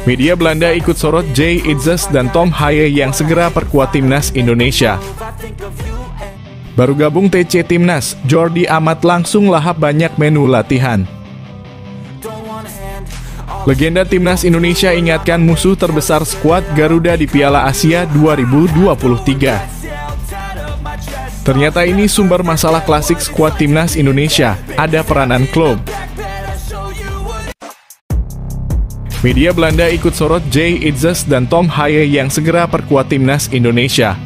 Media Belanda ikut sorot Jay Itzes dan Tom Haaien yang segera perkuat timnas Indonesia. Baru gabung TC Timnas, Jordi Amat langsung lahap banyak menu latihan. Legenda Timnas Indonesia ingatkan musuh terbesar skuad Garuda di Piala Asia 2023. Ternyata ini sumber masalah klasik skuad Timnas Indonesia, ada peranan klub. Media Belanda ikut sorot Jay Itzes dan Tom Haaien yang segera perkuat timnas Indonesia.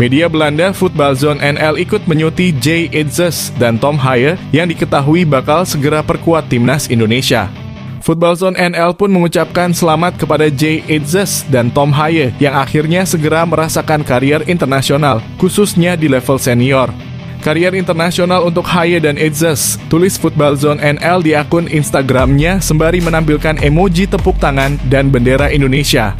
Media Belanda Voetbalzone NL ikut menyuti Jay Itzes dan Tom Haaien yang diketahui bakal segera perkuat timnas Indonesia. Voetbalzone NL pun mengucapkan selamat kepada Jay Itzes dan Tom Haaien yang akhirnya segera merasakan karier internasional, khususnya di level senior. Karier internasional untuk Haaien dan Itzes, tulis Voetbalzone NL di akun Instagramnya sembari menampilkan emoji tepuk tangan dan bendera Indonesia.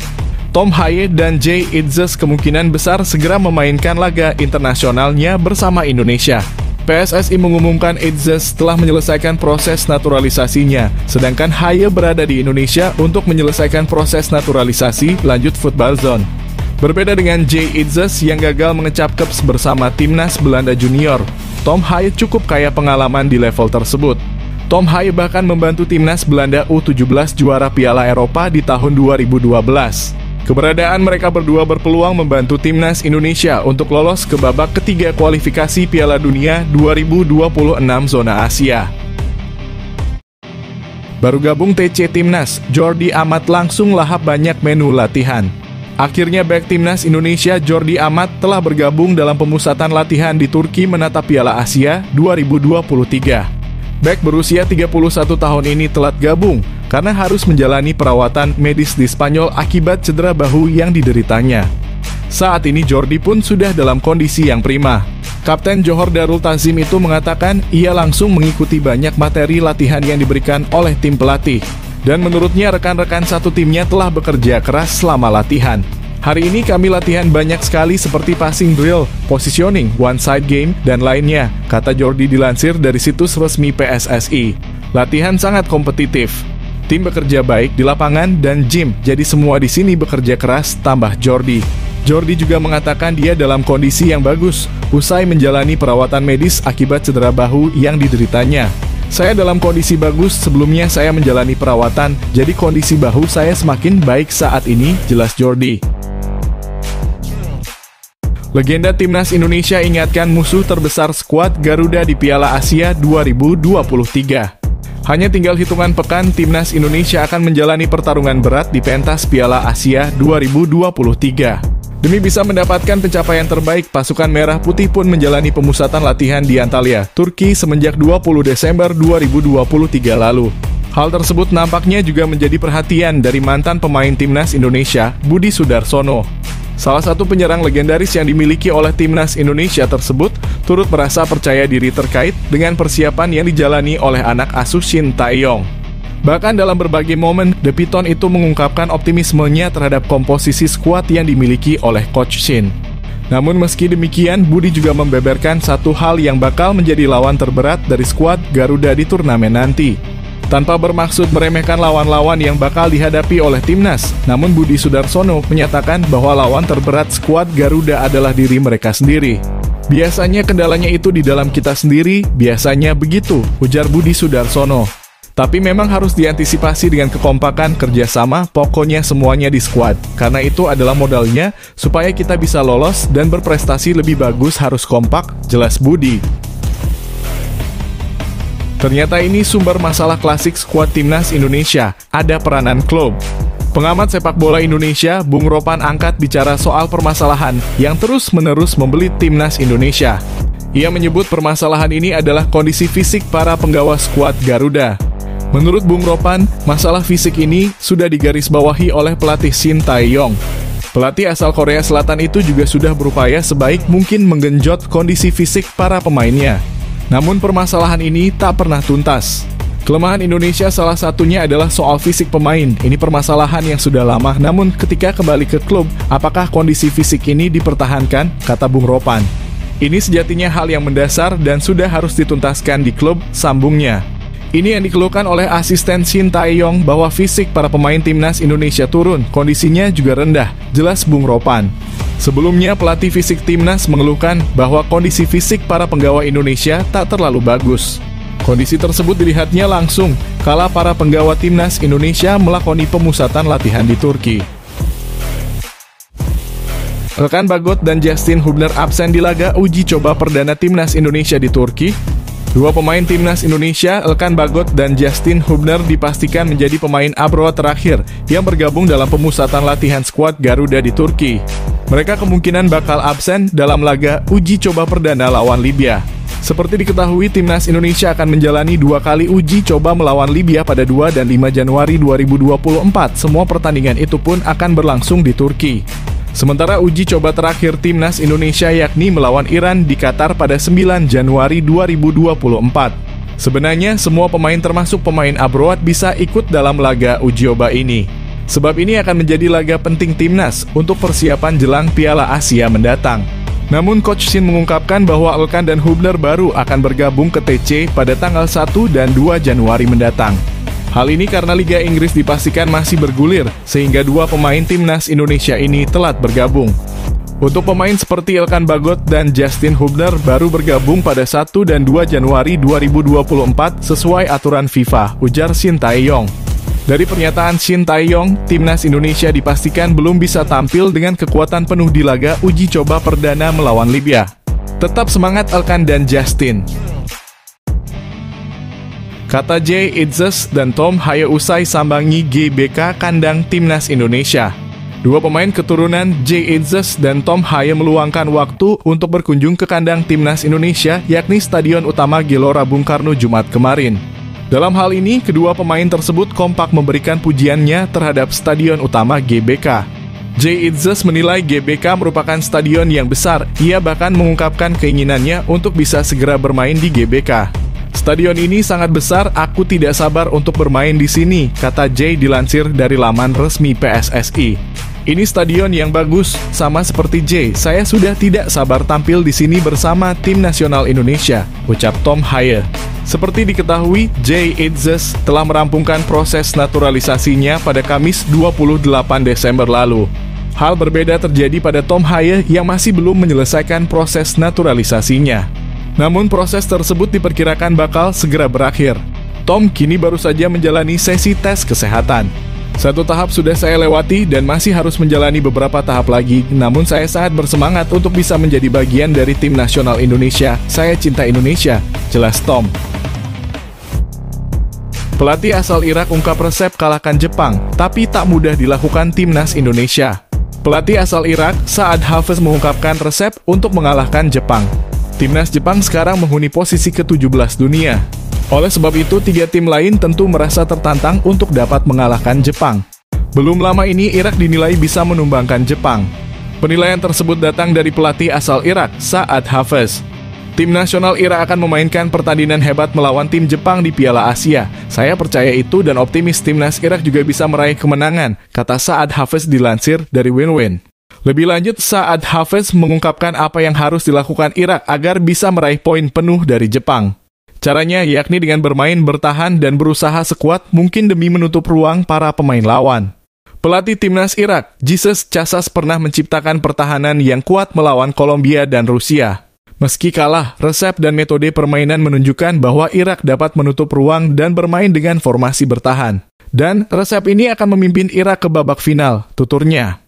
Tom Haaien dan Jay Itzes kemungkinan besar segera memainkan laga internasionalnya bersama Indonesia. PSSI mengumumkan Itzes telah menyelesaikan proses naturalisasinya, sedangkan Haaien berada di Indonesia untuk menyelesaikan proses naturalisasi, lanjut Voetbalzone. Berbeda dengan Jay Itzes yang gagal mengecap caps bersama timnas Belanda Junior, Tom Haaien cukup kaya pengalaman di level tersebut. Tom Haaien bahkan membantu timnas Belanda U17 juara Piala Eropa di tahun 2012. Keberadaan mereka berdua berpeluang membantu timnas Indonesia untuk lolos ke babak ketiga kualifikasi Piala Dunia 2026 zona Asia. Baru gabung TC Timnas, Jordi Amat langsung lahap banyak menu latihan. Akhirnya bek timnas Indonesia Jordi Amat telah bergabung dalam pemusatan latihan di Turki menatap Piala Asia 2023. Bek berusia 31 tahun ini telat gabung karena harus menjalani perawatan medis di Spanyol akibat cedera bahu yang dideritanya. Saat ini Jordi pun sudah dalam kondisi yang prima. Kapten Johor Darul Tazim itu mengatakan ia langsung mengikuti banyak materi latihan yang diberikan oleh tim pelatih. Dan menurutnya rekan-rekan satu timnya telah bekerja keras selama latihan. Hari ini kami latihan banyak sekali seperti passing drill, positioning, one side game, dan lainnya, kata Jordi dilansir dari situs resmi PSSI. Latihan sangat kompetitif. Tim bekerja baik di lapangan dan gym, jadi semua di sini bekerja keras, tambah Jordi. Jordi juga mengatakan dia dalam kondisi yang bagus, usai menjalani perawatan medis akibat cedera bahu yang dideritanya. Saya dalam kondisi bagus, sebelumnya saya menjalani perawatan, jadi kondisi bahu saya semakin baik saat ini, jelas Jordi. Legenda Timnas Indonesia ingatkan musuh terbesar skuad Garuda di Piala Asia 2023. Hanya tinggal hitungan pekan, Timnas Indonesia akan menjalani pertarungan berat di pentas Piala Asia 2023. Demi bisa mendapatkan pencapaian terbaik, pasukan Merah Putih pun menjalani pemusatan latihan di Antalya, Turki semenjak 20 Desember 2023 lalu. Hal tersebut nampaknya juga menjadi perhatian dari mantan pemain Timnas Indonesia, Budi Sudarsono. Salah satu penyerang legendaris yang dimiliki oleh Timnas Indonesia tersebut turut merasa percaya diri terkait dengan persiapan yang dijalani oleh anak asuh Shin Tae-yong. Bahkan dalam berbagai momen, The Python itu mengungkapkan optimismenya terhadap komposisi skuad yang dimiliki oleh Coach Shin. Namun meski demikian, Budi juga membeberkan satu hal yang bakal menjadi lawan terberat dari skuad Garuda di turnamen nanti. Tanpa bermaksud meremehkan lawan-lawan yang bakal dihadapi oleh timnas, namun Budi Sudarsono menyatakan bahwa lawan terberat skuad Garuda adalah diri mereka sendiri. Biasanya kendalanya itu di dalam kita sendiri, biasanya begitu, ujar Budi Sudarsono. Tapi memang harus diantisipasi dengan kekompakan, kerjasama, pokoknya semuanya di skuad. Karena itu adalah modalnya, supaya kita bisa lolos dan berprestasi lebih bagus harus kompak, jelas Budi. Ternyata ini sumber masalah klasik skuad Timnas Indonesia, ada peranan klub. Pengamat sepak bola Indonesia, Bung Ropan angkat bicara soal permasalahan yang terus-menerus membelit Timnas Indonesia. Ia menyebut permasalahan ini adalah kondisi fisik para penggawa skuad Garuda. Menurut Bung Ropan, masalah fisik ini sudah digarisbawahi oleh pelatih Shin Tae-yong. Pelatih asal Korea Selatan itu juga sudah berupaya sebaik mungkin menggenjot kondisi fisik para pemainnya. Namun permasalahan ini tak pernah tuntas. Kelemahan Indonesia salah satunya adalah soal fisik pemain. Ini permasalahan yang sudah lama, namun ketika kembali ke klub, apakah kondisi fisik ini dipertahankan, kata Bung Ropan. Ini sejatinya hal yang mendasar dan sudah harus dituntaskan di klub, sambungnya. Ini yang dikeluhkan oleh asisten Shin Tae-yong bahwa fisik para pemain timnas Indonesia turun, kondisinya juga rendah, jelas Bung Ropan. Sebelumnya, pelatih fisik timnas mengeluhkan bahwa kondisi fisik para penggawa Indonesia tak terlalu bagus. Kondisi tersebut dilihatnya langsung kala para penggawa timnas Indonesia melakoni pemusatan latihan di Turki. Elkan Bagot dan Justin Hubner absen di laga uji coba perdana timnas Indonesia di Turki. Dua pemain timnas Indonesia, Elkan Bagot dan Justin Hubner, dipastikan menjadi pemain abroad terakhir yang bergabung dalam pemusatan latihan skuad Garuda di Turki. Mereka kemungkinan bakal absen dalam laga uji coba perdana lawan Libya. Seperti diketahui, timnas Indonesia akan menjalani 2 kali uji coba melawan Libya pada 2 dan 5 Januari 2024. Semua pertandingan itu pun akan berlangsung di Turki. Sementara uji coba terakhir timnas Indonesia yakni melawan Iran di Qatar pada 9 Januari 2024. Sebenarnya semua pemain termasuk pemain abroad bisa ikut dalam laga uji coba ini. Sebab ini akan menjadi laga penting timnas untuk persiapan jelang Piala Asia mendatang. Namun Coach Shin mengungkapkan bahwa Elkan dan Hubner baru akan bergabung ke TC pada tanggal 1 dan 2 Januari mendatang. Hal ini karena Liga Inggris dipastikan masih bergulir, sehingga 2 pemain timnas Indonesia ini telat bergabung. Untuk pemain seperti Elkan Bagot dan Justin Hubner baru bergabung pada 1 dan 2 Januari 2024 sesuai aturan FIFA, ujar Shin Tae-yong. Dari pernyataan Shin Tae-yong, timnas Indonesia dipastikan belum bisa tampil dengan kekuatan penuh di laga uji coba perdana melawan Libya. Tetap semangat Elkan dan Justin, kata Jay Itzes dan Tom Haye usai sambangi GBK kandang timnas Indonesia. Dua pemain keturunan Jay Itzes dan Tom Haye meluangkan waktu untuk berkunjung ke kandang timnas Indonesia, yakni Stadion Utama Gelora Bung Karno Jumat kemarin. Dalam hal ini, kedua pemain tersebut kompak memberikan pujiannya terhadap Stadion Utama GBK. Jay Itzes menilai GBK merupakan stadion yang besar. Ia bahkan mengungkapkan keinginannya untuk bisa segera bermain di GBK. Stadion ini sangat besar, aku tidak sabar untuk bermain di sini, kata Jay dilansir dari laman resmi PSSI. Ini stadion yang bagus, sama seperti Jay, saya sudah tidak sabar tampil di sini bersama tim nasional Indonesia, ucap Tom Haye. Seperti diketahui, Jay Itzes telah merampungkan proses naturalisasinya pada Kamis 28 Desember lalu. Hal berbeda terjadi pada Tom Haye yang masih belum menyelesaikan proses naturalisasinya. Namun proses tersebut diperkirakan bakal segera berakhir. Tom kini baru saja menjalani sesi tes kesehatan. 1 tahap sudah saya lewati dan masih harus menjalani beberapa tahap lagi. Namun saya sangat bersemangat untuk bisa menjadi bagian dari tim nasional Indonesia. Saya cinta Indonesia, jelas Tom. Pelatih asal Irak ungkap resep kalahkan Jepang, tapi tak mudah dilakukan timnas Indonesia. Pelatih asal Irak, Saad Hafez, mengungkapkan resep untuk mengalahkan Jepang. Timnas Jepang sekarang menghuni posisi ke-17 dunia. Oleh sebab itu, 3 tim lain tentu merasa tertantang untuk dapat mengalahkan Jepang. Belum lama ini, Irak dinilai bisa menumbangkan Jepang. Penilaian tersebut datang dari pelatih asal Irak, Saad Hafez. Tim nasional Irak akan memainkan pertandingan hebat melawan tim Jepang di Piala Asia. Saya percaya itu dan optimis timnas Irak juga bisa meraih kemenangan, kata Saad Hafez dilansir dari Win-Win. Lebih lanjut, Saad Hafez mengungkapkan apa yang harus dilakukan Irak agar bisa meraih poin penuh dari Jepang. Caranya yakni dengan bermain bertahan dan berusaha sekuat mungkin demi menutup ruang para pemain lawan. Pelatih timnas Irak, Jesus Casas, pernah menciptakan pertahanan yang kuat melawan Kolombia dan Rusia. Meski kalah, resep dan metode permainan menunjukkan bahwa Irak dapat menutup ruang dan bermain dengan formasi bertahan. Dan resep ini akan memimpin Irak ke babak final, tuturnya.